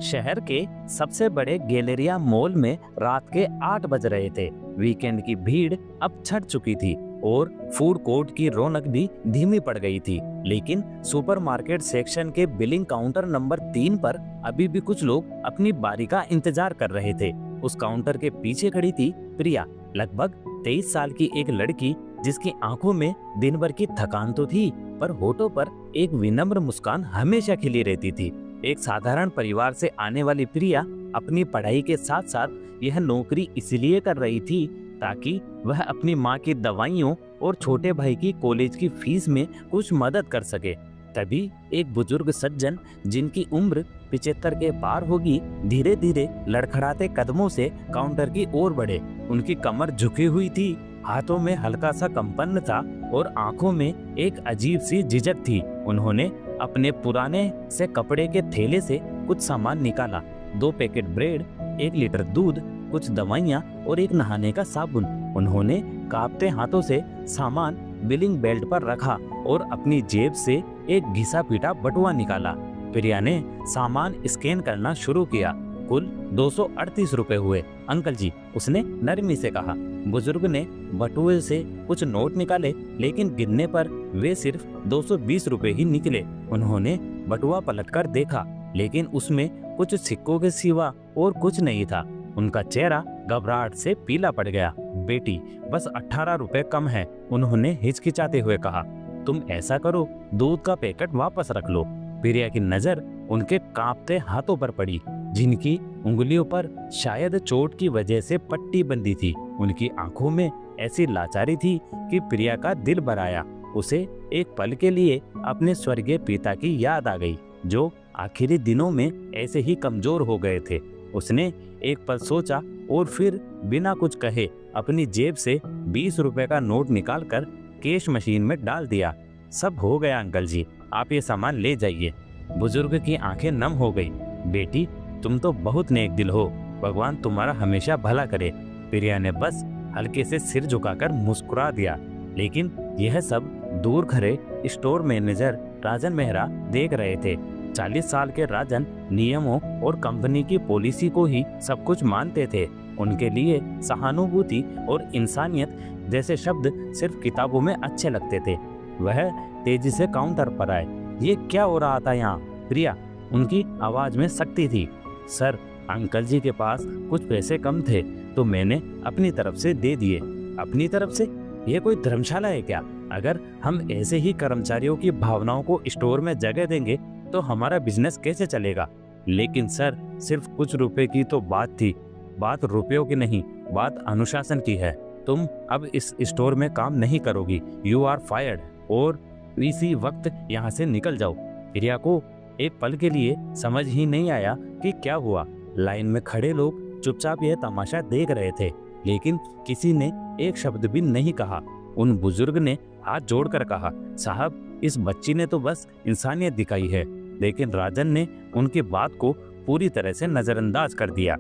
शहर के सबसे बड़े गैलेरिया मॉल में रात के 8 बज रहे थे। वीकेंड की भीड़ अब छट चुकी थी और फूड कोर्ट की रौनक भी धीमी पड़ गई थी। लेकिन सुपरमार्केट सेक्शन के बिलिंग काउंटर नंबर 3 पर अभी भी कुछ लोग अपनी बारी का इंतजार कर रहे थे। उस काउंटर के पीछे खड़ी थी प्रिया, लगभग 23 साल की एक लड़की जिसकी आंखों में दिन भर की थकान तो थी, पर होठों पर एक विनम्र मुस्कान हमेशा खिली रहती थी। एक साधारण परिवार से आने वाली प्रिया अपनी पढ़ाई के साथ साथ यह नौकरी इसलिए कर रही थी ताकि वह अपनी माँ की दवाइयों और छोटे भाई की कॉलेज की फीस में कुछ मदद कर सके। तभी एक बुजुर्ग सज्जन जिनकी उम्र 75 के पार होगी, धीरे धीरे लड़खड़ाते कदमों से काउंटर की ओर बढ़े। उनकी कमर झुकी हुई थी, हाथों में हल्का सा कंपन था और आंखों में एक अजीब सी झिझक थी। उन्होंने अपने पुराने से कपड़े के थैले से कुछ सामान निकाला, 2 पैकेट ब्रेड, 1 लीटर दूध, कुछ दवाइयाँ और एक नहाने का साबुन। उन्होंने कांपते हाथों से सामान बिलिंग बेल्ट पर रखा और अपनी जेब से एक घिसा पीटा बटुआ निकाला। प्रिया ने सामान स्कैन करना शुरू किया। कुल 238 रुपए हुए अंकल जी, उसने नरमी से कहा। बुजुर्ग ने बटुए से कुछ नोट निकाले, लेकिन गिनने पर वे सिर्फ 220 रुपए ही निकले। उन्होंने बटुआ पलटकर देखा, लेकिन उसमें कुछ सिक्कों के सिवा और कुछ नहीं था। उनका चेहरा घबराहट से पीला पड़ गया। बेटी, बस 18 रुपए कम है, उन्होंने हिचकिचाते हुए कहा। तुम ऐसा करो, दूध का पैकेट वापस रख लो। प्रिया की नजर उनके कांपते हाथों पर पड़ी, जिनकी उंगलियों पर शायद चोट की वजह से पट्टी बंधी थी। उनकी आंखों में ऐसी लाचारी थी कि प्रिया का दिल भर आया। उसे एक पल के लिए अपने स्वर्गीय पिता की याद आ गई, जो आखिरी दिनों में ऐसे ही कमजोर हो गए थे। उसने एक पल सोचा और फिर बिना कुछ कहे अपनी जेब से 20 रुपए का नोट निकालकर कैश मशीन में डाल दिया। सब हो गया अंकल जी, आप ये सामान ले जाइए। बुजुर्ग की आंखें नम हो गई। बेटी, तुम तो बहुत नेक दिल हो, भगवान तुम्हारा हमेशा भला करे। प्रिया ने बस हल्के से सिर झुकाकर मुस्कुरा दिया। लेकिन यह सब दूर खड़े स्टोर मैनेजर राजन मेहरा देख रहे थे। 40 साल के राजन नियमों और कंपनी की पॉलिसी को ही सब कुछ मानते थे। उनके लिए सहानुभूति और इंसानियत जैसे शब्द सिर्फ किताबों में अच्छे लगते थे। वह तेजी से काउंटर पर आए। ये क्या हो रहा था यहाँ? प्रिया, उनकी आवाज में सख्ती थी। सर, अंकल जी के पास कुछ पैसे कम थे तो मैंने अपनी तरफ से दे दिए। अपनी तरफ से? ये कोई धर्मशाला है क्या? अगर हम ऐसे ही कर्मचारियों की भावनाओं को स्टोर में जगह देंगे तो हमारा बिजनेस कैसे चलेगा? लेकिन सर, सिर्फ कुछ रुपए की तो बात थी। बात रुपयों की नहीं, बात अनुशासन की है। तुम अब इस स्टोर में काम नहीं करोगी, यू आर फायर्ड, और इसी वक्त यहाँ से निकल जाओ। प्रिया को एक पल के लिए समझ ही नहीं आया कि क्या हुआ। लाइन में खड़े लोग चुपचाप यह तमाशा देख रहे थे, लेकिन किसी ने एक शब्द भी नहीं कहा। उन बुजुर्ग ने हाथ जोड़कर कहा, साहब, इस बच्ची ने तो बस इंसानियत दिखाई है। लेकिन राजन ने उनकी बात को पूरी तरह से नजरअंदाज कर दिया।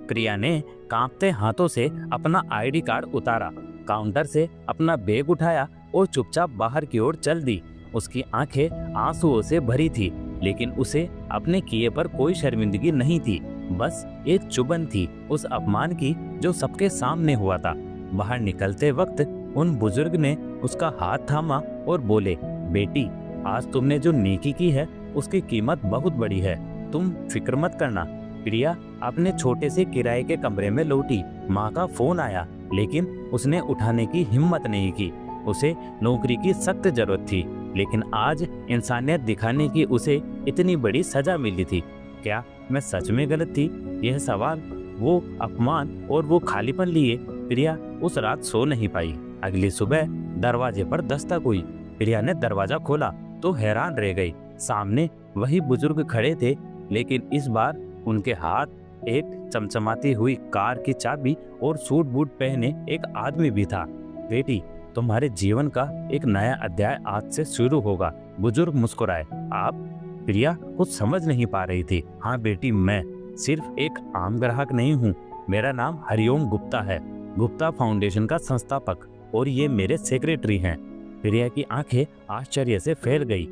प्रिया ने कांपते हाथों से अपना आईडी कार्ड उतारा, काउंटर से अपना बैग उठाया और चुपचाप बाहर की ओर चल दी। उसकी आंखें आंसुओं से भरी थी, लेकिन उसे अपने किए पर कोई शर्मिंदगी नहीं थी। बस एक चुभन थी उस अपमान की जो सबके सामने हुआ था। बाहर निकलते वक्त उन बुजुर्ग ने उसका हाथ थामा और बोले, बेटी, आज तुमने जो नेकी की है उसकी कीमत बहुत बड़ी है, तुम फिक्र मत करना। प्रिया अपने छोटे से किराए के कमरे में लौटी। माँ का फोन आया, लेकिन उसने उठाने की हिम्मत नहीं की। उसे नौकरी की सख्त जरूरत थी, लेकिन आज इंसानियत दिखाने की उसे इतनी बड़ी सजा मिली थी। क्या मैं सच में गलत थी? यह सवाल, वो अपमान और वो खालीपन लिए प्रिया उस रात सो नहीं पाई। अगली सुबह दरवाजे पर दस्तक हुई। प्रिया ने दरवाजा खोला तो हैरान रह गई। सामने वही बुजुर्ग खड़े थे, लेकिन इस बार उनके हाथ एक चमचमाती हुई कार की चाबी और सूट बूट पहने एक आदमी भी था। बेटी, तुम्हारे जीवन का एक नया अध्याय आज से शुरू होगा, बुजुर्ग मुस्कुराए। आप? प्रिया कुछ समझ नहीं पा रही थी। हाँ बेटी, मैं सिर्फ एक आम ग्राहक नहीं हूँ। मेरा नाम हरिओम गुप्ता है, गुप्ता फाउंडेशन का संस्थापक, और ये मेरे सेक्रेटरी हैं। प्रिया की आंखें आश्चर्य से फैल गई।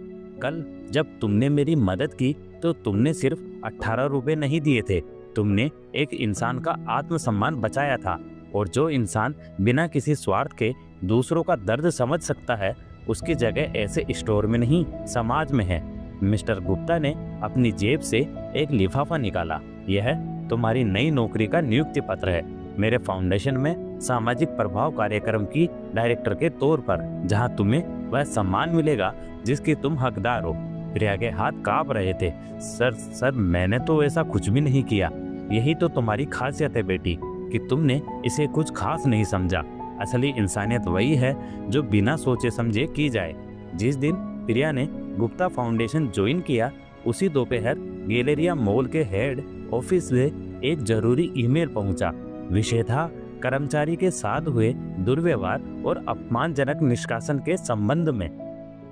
कल जब तुमने मेरी मदद की तो तुमने सिर्फ 18 रुपए नहीं दिए थे, तुमने एक इंसान का आत्मसम्मान बचाया था। और जो इंसान बिना किसी स्वार्थ के दूसरों का दर्द समझ सकता है, उसकी जगह ऐसे स्टोर में नहीं समाज में है। मिस्टर गुप्ता ने अपनी जेब से एक लिफाफा निकाला। यह तुम्हारी नई नौकरी का नियुक्ति पत्र है, मेरे फाउंडेशन में सामाजिक प्रभाव कार्यक्रम की डायरेक्टर के तौर पर, जहां तुम्हें वह सम्मान मिलेगा जिसकी तुम हकदार हो। प्रिया के हाथ कांप रहे थे। सर मैंने तो ऐसा कुछ भी नहीं किया। यही तो तुम्हारी खासियत है बेटी, कि तुमने इसे कुछ खास नहीं समझा। असली इंसानियत वही है जो बिना सोचे समझे की जाए। जिस दिन प्रिया ने गुप्ता फाउंडेशन ज्वाइन किया, उसी दोपहर गैलेरिया मॉल के हेड ऑफिस से एक जरूरी ईमेल पहुंचा। विषय था कर्मचारी के साथ हुए दुर्व्यवहार और अपमानजनक निष्कासन के संबंध में।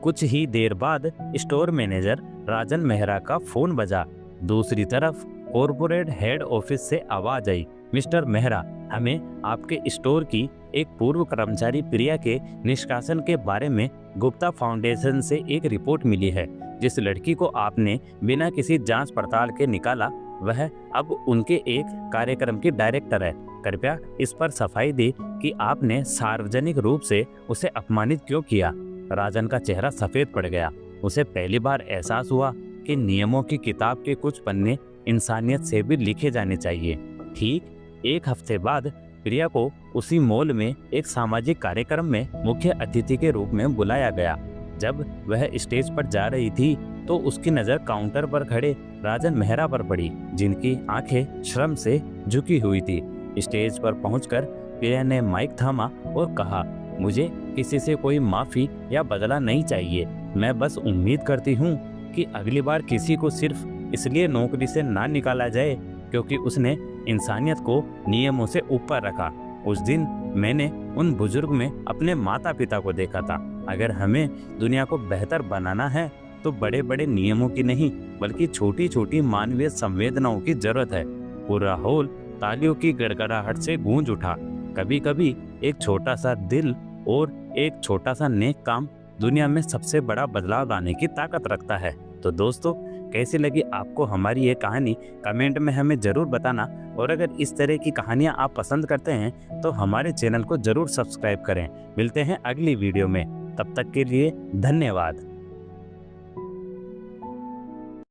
कुछ ही देर बाद स्टोर मैनेजर राजन मेहरा का फोन बजा। दूसरी तरफ कॉर्पोरेट हेड ऑफिस से आवाज आई, मिस्टर मेहरा, हमें आपके स्टोर की एक पूर्व कर्मचारी प्रिया के निष्कासन के बारे में गुप्ता फाउंडेशन से एक रिपोर्ट मिली है। जिस लड़की को आपने बिना किसी जांच पड़ताल के निकाला, वह अब उनके एक कार्यक्रम की डायरेक्टर है। कृपया इस पर सफाई दे कि आपने सार्वजनिक रूप से उसे अपमानित क्यों किया। राजन का चेहरा सफेद पड़ गया। उसे पहली बार एहसास हुआ कि नियमों की किताब के कुछ पन्ने इंसानियत से भी लिखे जाने चाहिए। ठीक एक हफ्ते बाद प्रिया को उसी मॉल में एक सामाजिक कार्यक्रम में मुख्य अतिथि के रूप में बुलाया गया। जब वह स्टेज पर जा रही थी तो उसकी नज़र काउंटर पर खड़े राजन मेहरा पर पड़ी, जिनकी आंखें श्रम से झुकी हुई थी। स्टेज पर पहुंचकर प्रिया ने माइक थामा और कहा, मुझे किसी से कोई माफ़ी या बदला नहीं चाहिए। मैं बस उम्मीद करती हूँ कि अगली बार किसी को सिर्फ इसलिए नौकरी से ना निकाला जाए क्योंकि उसने इंसानियत को नियमों से ऊपर रखा। उस दिन मैंने उन बुजुर्ग में अपने माता पिता को देखा था। अगर हमें दुनिया को बेहतर बनाना है तो बड़े बड़े नियमों की नहीं, बल्कि छोटी छोटी मानवीय संवेदनाओं की जरूरत है। पूरा हॉल तालियों की गड़गड़ाहट से गूंज उठा। कभी कभी एक छोटा सा दिल और एक छोटा सा नेक काम दुनिया में सबसे बड़ा बदलाव लाने की ताकत रखता है। तो दोस्तों, कैसी लगी आपको हमारी ये कहानी, कमेंट में हमें ज़रूर बताना। और अगर इस तरह की कहानियाँ आप पसंद करते हैं तो हमारे चैनल को ज़रूर सब्सक्राइब करें। मिलते हैं अगली वीडियो में, तब तक के लिए धन्यवाद।